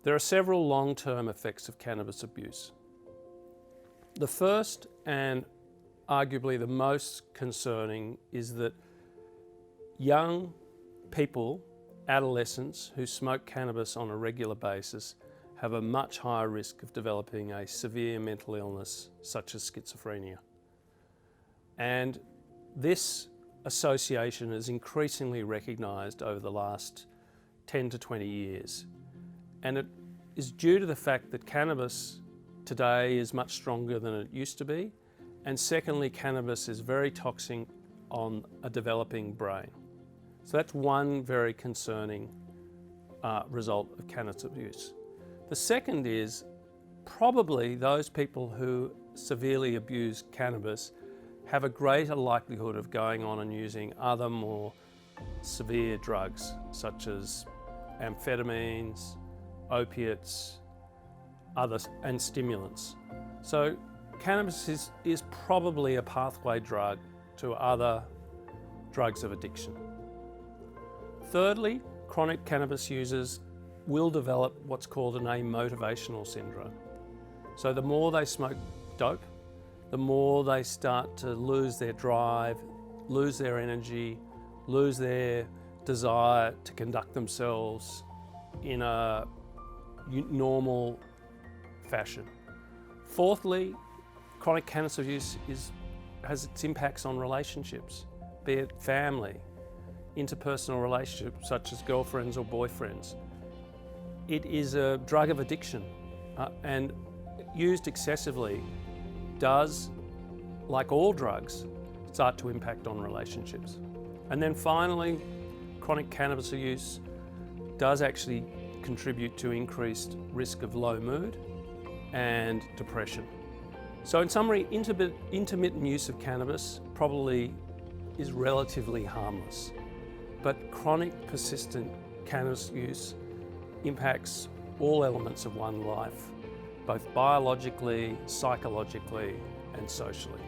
There are several long-term effects of cannabis abuse. The first, and arguably the most concerning, is that young people, adolescents who smoke cannabis on a regular basis have a much higher risk of developing a severe mental illness such as schizophrenia. And this association is increasingly recognised over the last 10 to 20 years. And it is due to the fact that cannabis today is much stronger than it used to be. And secondly, cannabis is very toxic on a developing brain. So that's one very concerning result of cannabis abuse. The second is probably those people who severely abuse cannabis have a greater likelihood of going on and using other more severe drugs such as amphetamines, opiates, and stimulants. So cannabis is probably a pathway drug to other drugs of addiction. Thirdly, chronic cannabis users will develop what's called an amotivational syndrome. So the more they smoke dope, the more they start to lose their drive, lose their energy, lose their desire to conduct themselves in a normal fashion. Fourthly, chronic cannabis abuse has its impacts on relationships, be it family, interpersonal relationships such as girlfriends or boyfriends. It is a drug of addiction and used excessively does, like all drugs, start to impact on relationships. And then finally, chronic cannabis use does actually contribute to increased risk of low mood and depression. So in summary, intermittent use of cannabis probably is relatively harmless, but chronic persistent cannabis use impacts all elements of one's life, both biologically, psychologically, and socially.